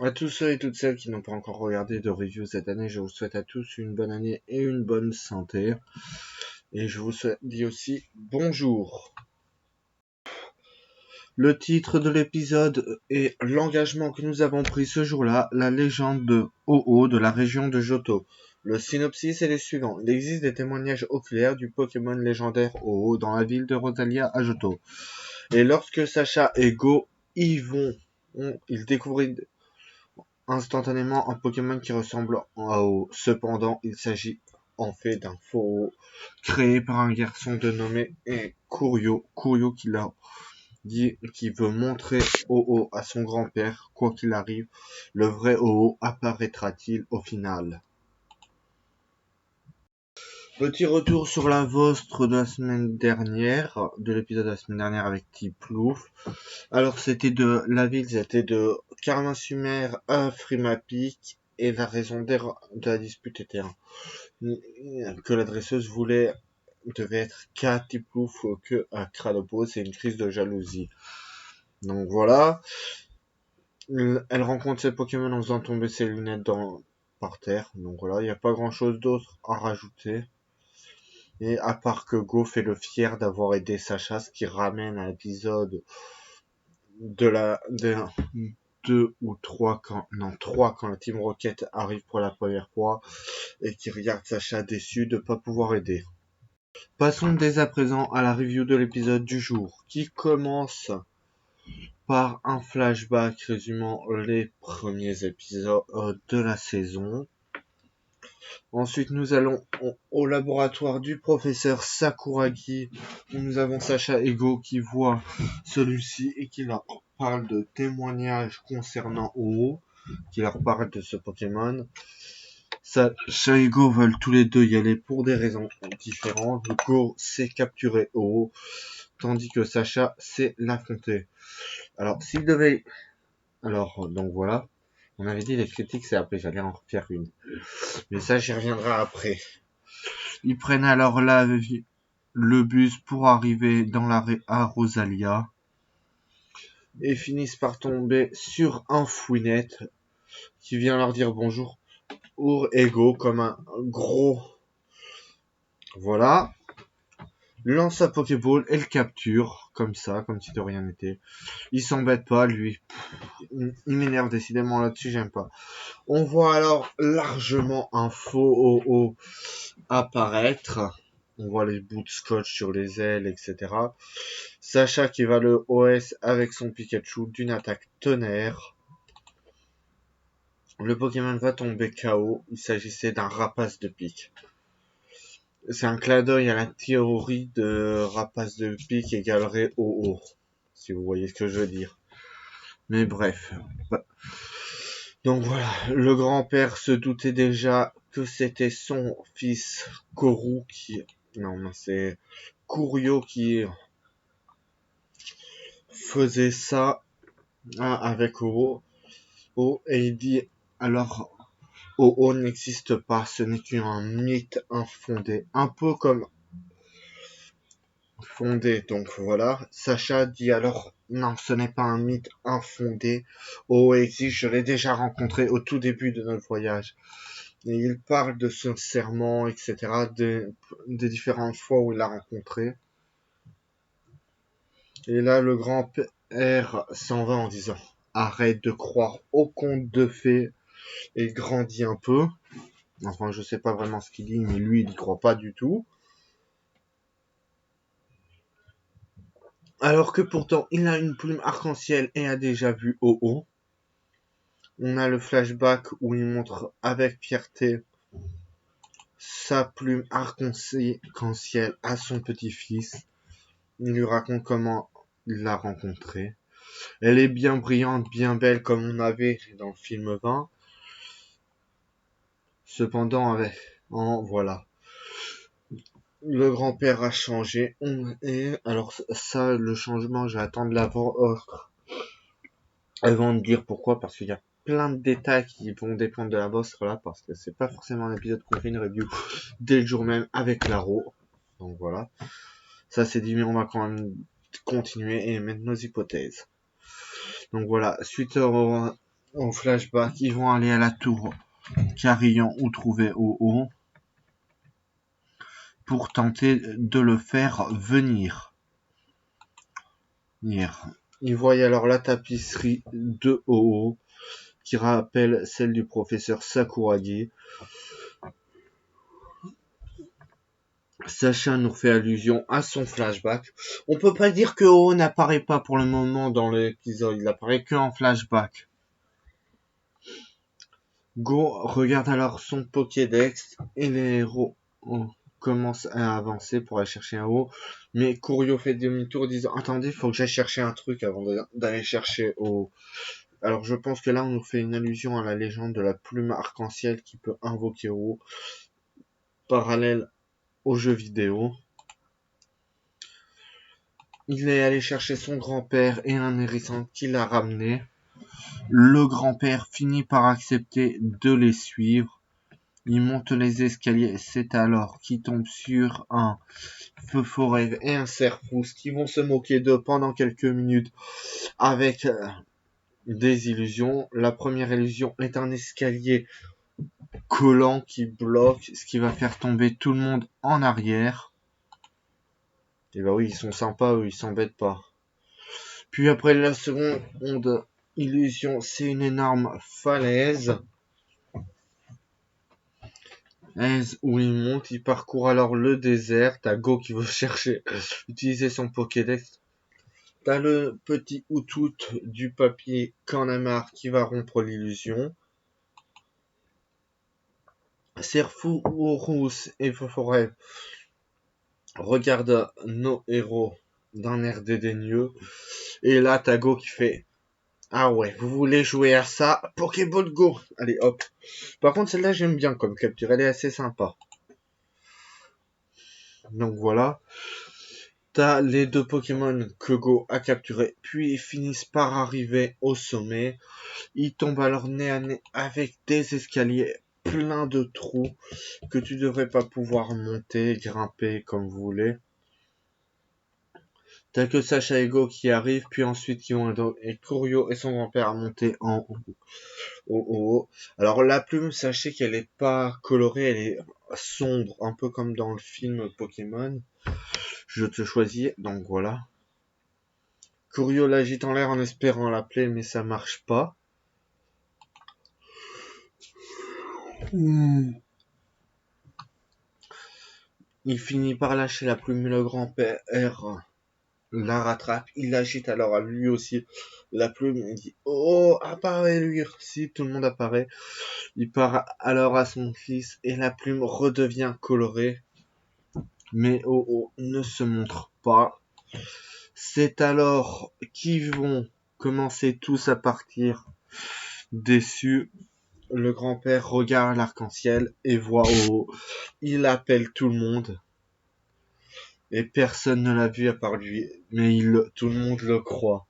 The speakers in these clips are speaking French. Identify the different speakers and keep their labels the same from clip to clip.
Speaker 1: À tous ceux et toutes celles qui n'ont pas encore regardé de review cette année, je vous souhaite à tous une bonne année et une bonne santé. Et je vous dis aussi bonjour. Le titre de l'épisode est l'engagement que nous avons pris ce jour-là, la légende de Ho-Oh de la région de Johto. Le synopsis est le suivant. Il existe des témoignages oculaires du Pokémon légendaire Ho-Oh dans la ville de Rosalia à Johto. Et lorsque Sacha et Go y vont, ils découvrent instantanément un Pokémon qui ressemble à Ho. Cependant, il s'agit en fait d'un faux Ho créé par un garçon dénommé Kurio. Kurio qui leur dit qu'il veut montrer Ho à son grand-père. Quoi qu'il arrive, le vrai Ho apparaîtra-t-il au final? Petit retour sur la vostre de la semaine dernière, de l'épisode de la semaine dernière avec Tiplouf. Alors la ville c'était de Carmin-Sumer à Frimapic, et la raison de la dispute était que l'adresseuse devait être qu'à Tiplouf que à Kralopo, c'est une crise de jalousie. Donc voilà, elle rencontre ses Pokémon en faisant tomber ses lunettes par terre. Donc voilà, il n'y a pas grand chose d'autre à rajouter. Et à part que Go fait le fier d'avoir aidé Sacha, ce qui ramène à l'épisode de la de 2 ou 3 quand la Team Rocket arrive pour la première fois et qui regarde Sacha déçu de ne pas pouvoir aider. Passons dès à présent à la review de l'épisode du jour, qui commence par un flashback résumant les premiers épisodes de la saison. Ensuite, nous allons au laboratoire du professeur Sakuragi, où nous avons Sacha et Go qui voient celui-ci et qui leur parle de témoignages concernant Ho, qui leur parle de ce Pokémon. Sacha et Go veulent tous les deux y aller pour des raisons différentes. Go sait capturer Ho, tandis que Sacha sait l'affronter. Alors, s'il devait... donc voilà. On avait dit les critiques, c'est après, j'allais en refaire une. Mais ça, j'y reviendrai après. Ils prennent alors le bus pour arriver dans l'arrêt à Rosalia et finissent par tomber sur un fouinette qui vient leur dire bonjour pour Ego comme un gros. Voilà. Lance sa Pokéball et le capture comme ça, comme si de rien n'était. Il s'embête pas, lui. Il m'énerve décidément là-dessus, j'aime pas. On voit alors largement un faux Ho-Oh apparaître. On voit les bouts de scotch sur les ailes, etc. Sacha qui va le OS avec son Pikachu d'une attaque tonnerre. Le Pokémon va tomber KO. Il s'agissait d'un rapace de pique. C'est un clin d'œil à la théorie de rapace de pique égalerait OO. Si vous voyez ce que je veux dire. Mais bref. Donc voilà, le grand-père se doutait déjà que c'était son fils Koru qui... Non, c'est Kurio qui faisait ça avec Oro. Et il dit alors Ho n'existe pas, ce n'est qu'un mythe infondé. Un peu comme fondé, donc voilà. Sacha dit alors non, ce n'est pas un mythe infondé. Ho existe, je l'ai déjà rencontré au tout début de notre voyage. Et il parle de son serment, etc., des différentes fois où il l'a rencontré. Et là, le grand-père s'en va en disant arrête de croire aux contes de fées et grandis un peu. Enfin, je sais pas vraiment ce qu'il dit, mais lui, il y croit pas du tout. Alors que pourtant, il a une plume arc-en-ciel et a déjà vu Ho-Oh. On a le flashback où il montre avec fierté sa plume arc-en-ciel à son petit-fils. Il lui raconte comment il l'a rencontrée. Elle est bien brillante, bien belle comme on avait dans le film 20. Cependant, voilà. Le grand-père a changé. Et alors ça, le changement, je vais attendre avant de dire pourquoi, parce qu'il y a plein de détails qui vont dépendre de la boss là, parce que c'est pas forcément un épisode qu'on fait une review dès le jour même avec Laro. Donc voilà. Ça c'est dit, mais on va quand même continuer et mettre nos hypothèses. Donc voilà, suite au flashback, ils vont aller à la tour Carillon ou trouver Ho-Oh pour tenter de le faire venir. Ils voient alors la tapisserie de Ho-Oh qui rappelle celle du professeur Sakuragi. Sacha nous fait allusion à son flashback. On peut pas dire que Ho n'apparaît pas pour le moment dans l'épisode, il apparaît que en flashback. Go regarde alors son Pokédex et les héros commencent à avancer pour aller chercher un Ho. Mais Kurio fait demi-tour disant attendez, il faut que j'aille chercher un truc avant d'aller chercher Ho. Alors je pense que là on nous fait une allusion à la légende de la plume arc-en-ciel qui peut invoquer Ho, parallèle aux jeux vidéo. Il est allé chercher son grand-père et un hérisson qui l'a ramené. Le grand-père finit par accepter de les suivre. Il monte les escaliers. C'est alors qu'il tombe sur un feu forêt et un cerf-pouce qui vont se moquer d'eux pendant quelques minutes avec des illusions. La première illusion est un escalier collant qui bloque, ce qui va faire tomber tout le monde en arrière. Et bah oui, ils sont sympas, eux, ils s'embêtent pas. Puis après la seconde illusion, c'est une énorme falaise où il monte, il parcourt alors le désert. T'as Go qui veut chercher, utiliser son Pokédex. T'as le petit Outout du papier Kanamar qui va rompre l'illusion. Serfou, Rousse et Foforel regardent nos héros d'un air dédaigneux. Et là, t'as Go qui fait ah ouais, vous voulez jouer à ça? Pokéball Go! Allez, hop. Par contre, celle-là, j'aime bien comme capture. Elle est assez sympa. Donc voilà. T'as les deux Pokémon que Go a capturés, puis ils finissent par arriver au sommet. Ils tombent alors nez à nez avec des escaliers pleins de trous que tu devrais pas pouvoir monter, grimper comme vous voulez. T'as que Sacha et Go qui arrivent, puis ensuite qui vont et Kurio et son grand-père à monter en haut. Alors la plume, sachez qu'elle est pas colorée, elle est sombre, un peu comme dans le film Pokémon. Je te choisis, donc voilà. Kurio l'agite en l'air en espérant l'appeler, mais ça marche pas. Il finit par lâcher la plume, mais le grand-père la rattrape. Il l'agite alors à lui aussi la plume. Il dit oh, apparaît lui. Si tout le monde apparaît, il part alors à son fils et la plume redevient colorée. Mais Oh ne se montre pas. C'est alors qu'ils vont commencer tous à partir déçus. Le grand-père regarde l'arc-en-ciel et voit Oh. Il appelle tout le monde. Et personne ne l'a vu à part lui. Mais tout le monde le croit.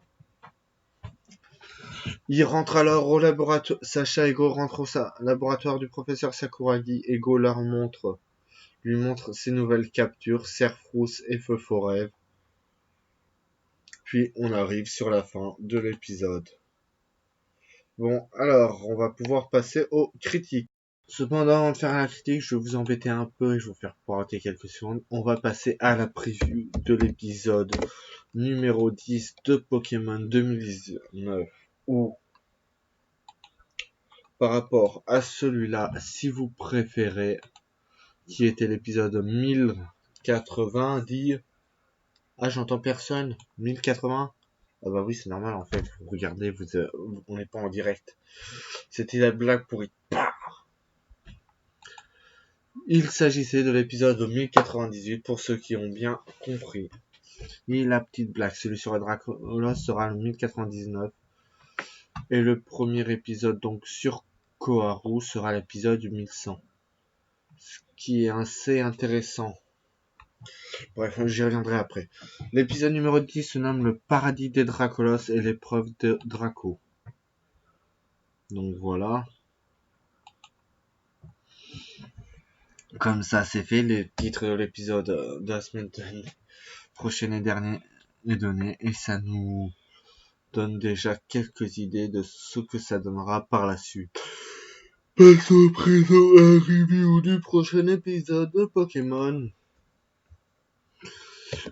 Speaker 1: Il rentre alors au laboratoire. Sacha et Go rentrent au laboratoire du professeur Sakuragi. Et Go lui montre ses nouvelles captures, Cerfrousse et Feu Forêt. Puis on arrive sur la fin de l'épisode. Bon, alors, on va pouvoir passer aux critiques. Cependant, avant de faire la critique, je vais vous embêter un peu et je vais vous faire pointer quelques secondes. On va passer à la preview de l'épisode numéro 10 de Pokémon 2019. Ou, par rapport à celui-là, si vous préférez, qui était l'épisode 1090. Ah, j'entends personne. 1080. Ah bah oui, c'est normal en fait. Vous regardez, on n'est pas en direct. C'était la blague pourrie. Il s'agissait de l'épisode 1098 pour ceux qui ont bien compris. Et la petite blague, celui sur la Dracolos sera le 1099. Et le premier épisode donc sur Koharu sera l'épisode 1100. Ce qui est assez intéressant. Bref, j'y reviendrai après. L'épisode numéro 10 se nomme le paradis des Dracolos et l'épreuve de Draco. Donc voilà. Comme ça, c'est fait. Les titres de l'épisode de la semaine prochaine et dernière est donné. Et ça nous donne déjà quelques idées de ce que ça donnera par la suite. Passons à présent à la review du prochain épisode de Pokémon.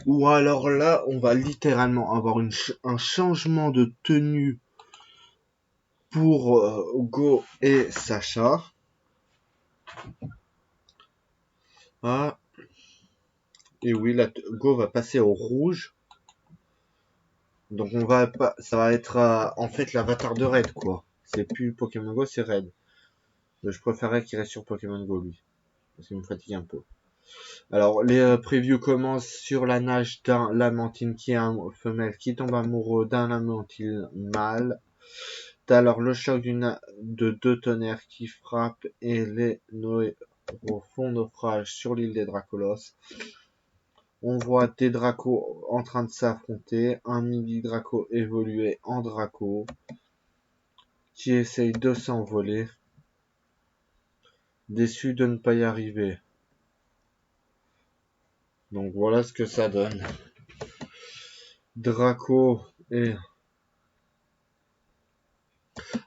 Speaker 1: Ou alors là, on va littéralement avoir un changement de tenue pour Go et Sacha. Ah. Et oui, la Go va passer au rouge. Donc ça va être en fait l'avatar de Red, quoi. C'est plus Pokémon Go, c'est Red. Je préférerais qu'il reste sur Pokémon Go, lui. Parce qu'il me fatigue un peu. Alors, les previews commencent sur la nage d'un Lamantine qui est un femelle qui tombe amoureux d'un Lamantine mâle. T'as alors le choc de deux tonnerres qui frappent et les Noé font naufrage sur l'île des Dracolos. On voit des Dracos en train de s'affronter, un mini Draco évolué en Draco qui essaye de s'envoler, déçu de ne pas y arriver. Donc voilà ce que ça donne. Draco et...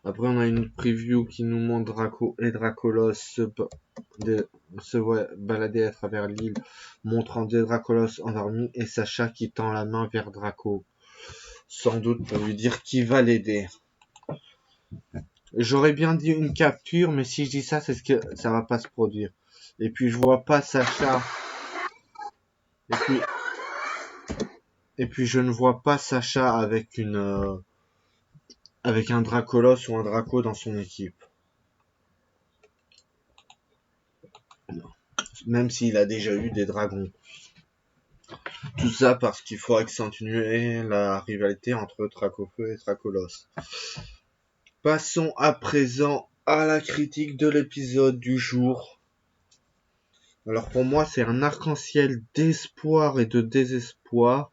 Speaker 1: Après on a une preview qui nous montre Draco et Dracolos se balader à travers l'île, montrant des Dracolos endormis et Sacha qui tend la main vers Draco. Sans doute pour lui dire qu'il va l'aider. J'aurais bien dit une capture, mais si je dis ça, c'est ce que ça va pas se produire. Et puis je vois pas Sacha. Et puis je ne vois pas Sacha avec avec un Dracolos ou un Draco dans son équipe. Non. Même s'il a déjà eu des dragons. Tout ça parce qu'il faut accentuer la rivalité entre Dracofeu et Dracolos. Passons à présent à la critique de l'épisode du jour. Alors pour moi, c'est un arc-en-ciel d'espoir et de désespoir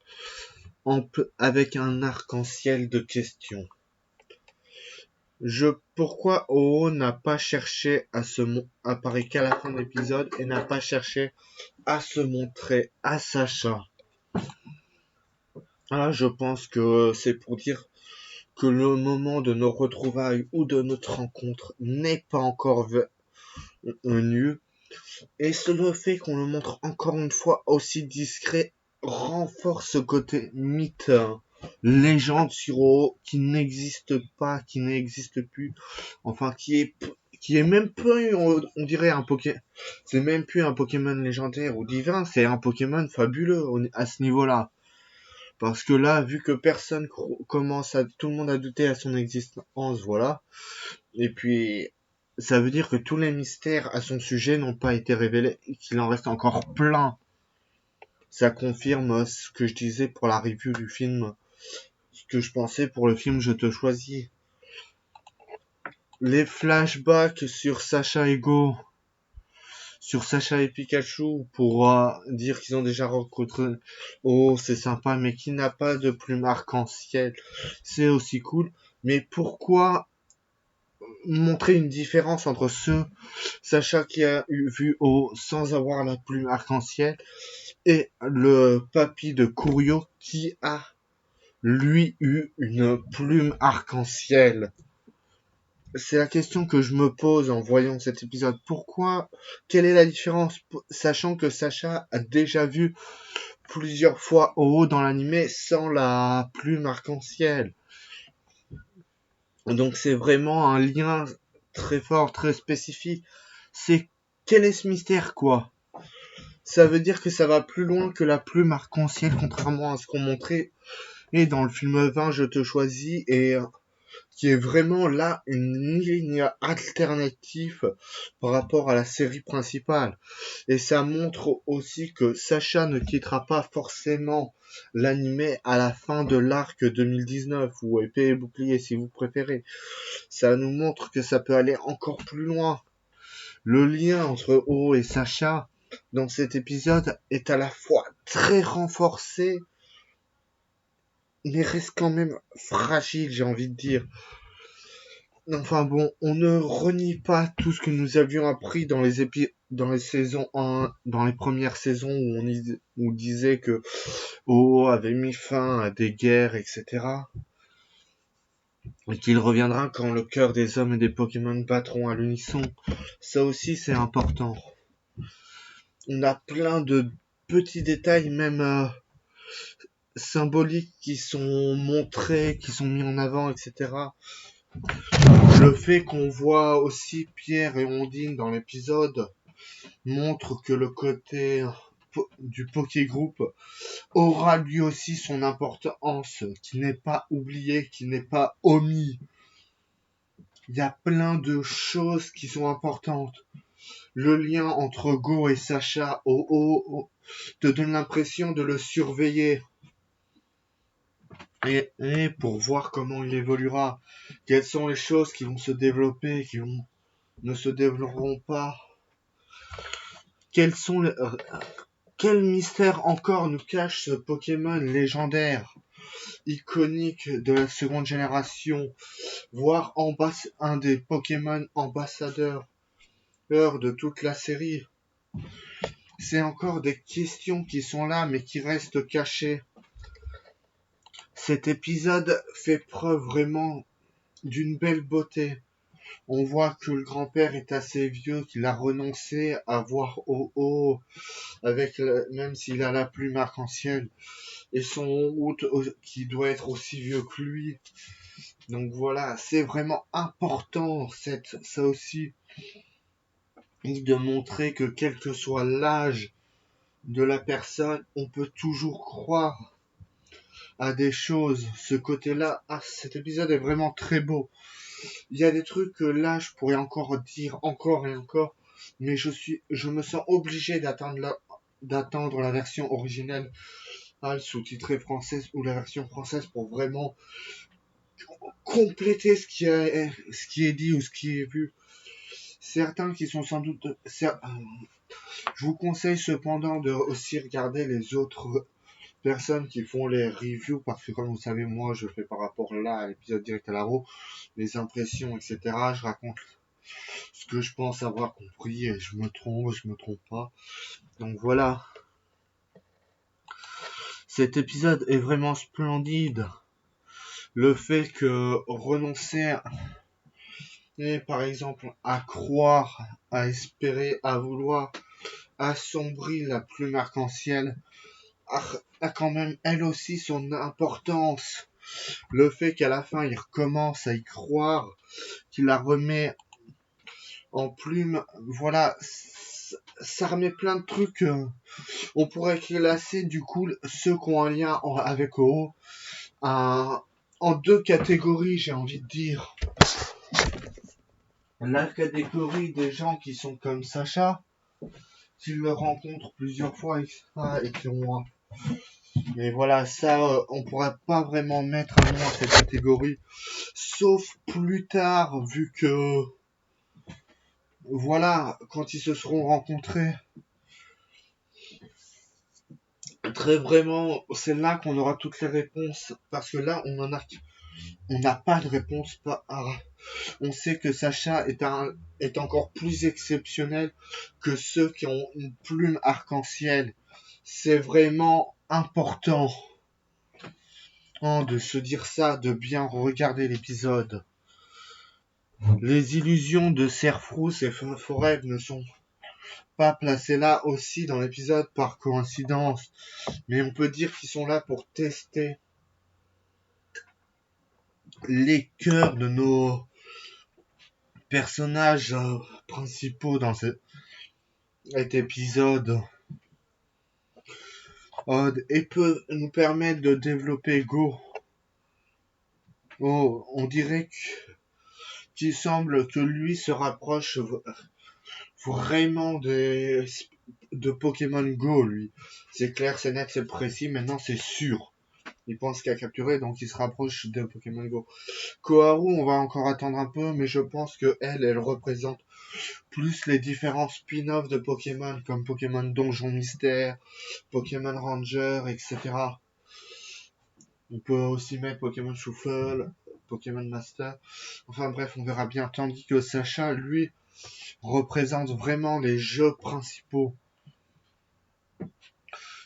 Speaker 1: avec un arc-en-ciel de questions. Pourquoi Oo n'a pas cherché à apparaît qu'à la fin de l'épisode et n'a pas cherché à se montrer à Sacha. Ah, je pense que c'est pour dire que le moment de nos retrouvailles ou de notre rencontre n'est pas encore venu. Et le fait qu'on le montre encore une fois aussi discret renforce ce côté mythe, légende sur O qui n'existe pas, qui n'existe plus, enfin qui est même plus, on dirait un Pokémon, c'est même plus un Pokémon légendaire ou divin, c'est un Pokémon fabuleux à ce niveau-là. Parce que là, vu que personne tout le monde a douté à son existence, voilà. Et puis, ça veut dire que tous les mystères à son sujet n'ont pas été révélés et qu'il en reste encore plein. Ça confirme ce que je disais pour la review du film, ce que je pensais pour le film Je te choisis. Les flashbacks sur Sacha et Go, sur Sacha et Pikachu pour dire qu'ils ont déjà rencontré. Oh, c'est sympa, mais qui n'a pas de plume arc-en-ciel, c'est aussi cool. Mais pourquoi montrer une différence entre Sacha qui a vu O sans avoir la plume arc-en-ciel et le papy de Kurio qui a lui eu une plume arc-en-ciel? C'est la question que je me pose en voyant cet épisode. Pourquoi? Quelle est la différence? Sachant que Sacha a déjà vu plusieurs fois O dans l'animé sans la plume arc-en-ciel. Donc c'est vraiment un lien très fort, très spécifique. C'est quel est ce mystère, quoi? Ça veut dire que ça va plus loin que la plume arc-en-ciel, contrairement à ce qu'on montrait et dans le film 20 Je te choisis, et qui est vraiment là une ligne alternative par rapport à la série principale. Et ça montre aussi que Sacha ne quittera pas forcément l'animé à la fin de l'arc 2019, ou épée et bouclier si vous préférez. Ça nous montre que ça peut aller encore plus loin. Le lien entre O et Sacha dans cet épisode est à la fois très renforcé, mais reste quand même fragile, j'ai envie de dire. Enfin bon, on ne renie pas tout ce que nous avions appris dans les saisons 1, dans les premières saisons où on disait que O avait mis fin à des guerres, etc. et qu'il reviendra quand le cœur des hommes et des Pokémon battront à l'unisson. Ça aussi, c'est important. On a plein de petits détails, même symboliques, qui sont montrés, qui sont mis en avant, etc. Le fait qu'on voit aussi Pierre et Ondine dans l'épisode montre que le côté du Pokégroup aura lui aussi son importance, qui n'est pas oublié, qui n'est pas omis. Il y a plein de choses qui sont importantes. Le lien entre Go et Sacha te donne l'impression de le surveiller. Et pour voir comment il évoluera, quelles sont les choses qui vont se développer, ne se développeront pas. Quels quel mystère encore nous cache ce Pokémon légendaire, iconique de la seconde génération, voire un des Pokémon ambassadeurs de toute la série. C'est encore des questions qui sont là mais qui restent cachées. Cet épisode fait preuve vraiment d'une belle beauté. On voit que le grand-père est assez vieux, qu'il a renoncé à voir haut, même s'il a la plume arc-en-ciel, et son hôte qui doit être aussi vieux que lui. Donc voilà, c'est vraiment important, ça aussi, de montrer que quel que soit l'âge de la personne, on peut toujours croire à des choses. Ce côté-là, cet épisode est vraiment très beau. Il y a des trucs que là, je pourrais encore dire encore et encore, mais je me sens obligé d'attendre la version originale, sous-titrée française ou la version française pour vraiment compléter ce qui est dit ou ce qui est vu. Certains qui sont sans doute... Je vous conseille cependant de aussi regarder les autres personnes qui font les reviews, parce que comme vous savez, moi je fais par rapport là à l'épisode direct à la roue, les impressions, etc. Je raconte ce que je pense avoir compris et je me trompe pas. Donc voilà. Cet épisode est vraiment splendide. Le fait que renoncer, par exemple, à croire, à espérer, à vouloir assombrir la plume arc-en-ciel a quand même elle aussi son importance. Le fait qu'à la fin il recommence à y croire, qu'il la remet en plume, voilà, ça remet plein de trucs. On pourrait classer du coup ceux qui ont un lien avec O en deux catégories, j'ai envie de dire. La catégorie des gens qui sont comme Sacha, qui le rencontrent plusieurs fois, etc. et qui ont... Mais voilà, ça, on pourrait pas vraiment mettre un nom à cette catégorie, sauf plus tard, vu que... Voilà, quand ils se seront rencontrés, très vraiment, c'est là qu'on aura toutes les réponses, parce que là, on n'a pas de réponse. On sait que Sacha est encore plus exceptionnel que ceux qui ont une plume arc-en-ciel. C'est vraiment important de se dire ça, de bien regarder l'épisode. Les illusions de Serfrousse et Forêt ne sont pas placés là aussi dans l'épisode par coïncidence, mais on peut dire qu'ils sont là pour tester les cœurs de nos personnages principaux dans cet épisode, et peut nous permettre de développer Go. On dirait qu'il semble que lui se rapproche vraiment de Pokémon Go, lui. C'est clair, c'est net, c'est précis, maintenant c'est sûr. Il pense qu'il a capturé, donc il se rapproche de Pokémon Go. Koharu, on va encore attendre un peu, mais je pense que elle représente plus les différents spin-offs de Pokémon, comme Pokémon Donjon Mystère, Pokémon Ranger, etc. On peut aussi mettre Pokémon Shuffle, Pokémon Master. Enfin bref, on verra bien. Tandis que Sacha, lui, représente vraiment les jeux principaux.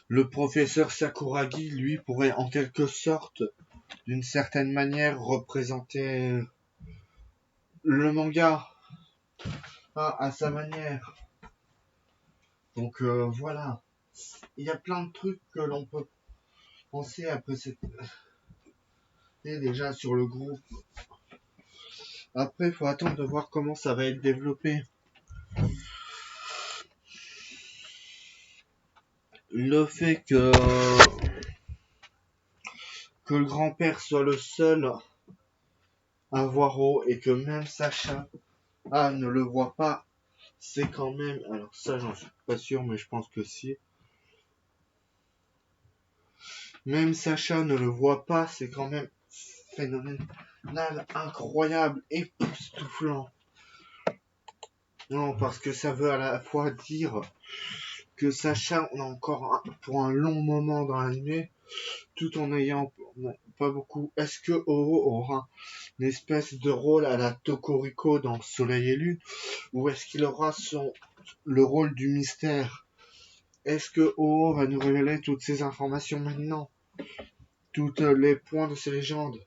Speaker 1: Le professeur Sakuragi, lui, pourrait en quelque sorte d'une certaine manière représenter le manga à sa manière. Donc voilà, il y a plein de trucs que l'on peut penser après cette... Et déjà sur le groupe. Après, il faut attendre de voir comment ça va être développé. Le fait que le grand-père soit le seul à voir haut et que même Sacha ne le voit pas, c'est quand même... Alors ça, j'en suis pas sûr, mais je pense que si. Même Sacha ne le voit pas, c'est quand même phénoménal, incroyable, époustouflant. Non, parce que ça veut à la fois dire que Sacha, on a encore pour un long moment dans l'animé, tout en ayant pas beaucoup. Est-ce que Oro aura une espèce de rôle à la Tokoriko dans Soleil et Lune, ou est-ce qu'il aura le rôle du mystère? Est-ce que Oro va nous révéler toutes ces informations maintenant, tous les points de ces légendes?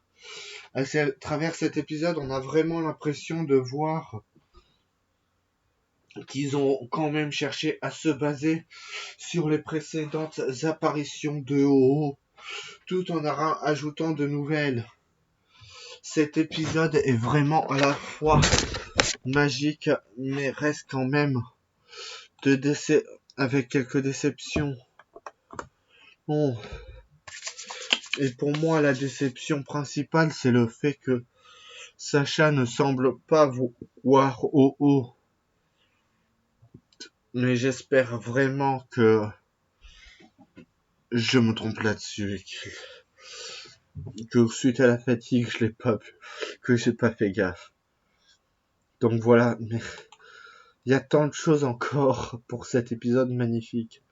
Speaker 1: À travers cet épisode, on a vraiment l'impression de voir qu'ils ont quand même cherché à se baser sur les précédentes apparitions de Oro, tout en ajoutant de nouvelles. Cet épisode est vraiment à la fois magique, mais reste quand même avec quelques déceptions. Bon. Et pour moi, la déception principale, c'est le fait que Sacha ne semble pas voir Oro. Mais j'espère vraiment que je me trompe là-dessus, que suite à la fatigue, je l'ai pas vu, que j'ai pas fait gaffe. Donc voilà, mais il y a tant de choses encore pour cet épisode magnifique.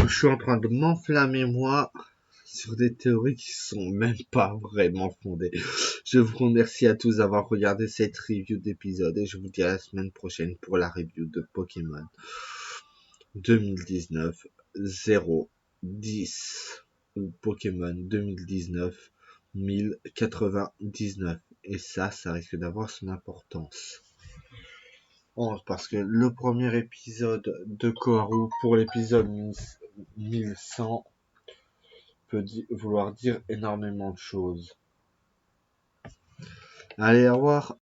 Speaker 1: Je suis en train de m'enflammer, moi, sur des théories qui sont même pas vraiment fondées. Je vous remercie à tous d'avoir regardé cette review d'épisode et je vous dis à la semaine prochaine pour la review de Pokémon 2019 010 ou Pokémon 2019 1099. Et ça risque d'avoir son importance. Parce que le premier épisode de Koharu pour l'épisode 1100 peut vouloir dire énormément de choses. Allez, au revoir.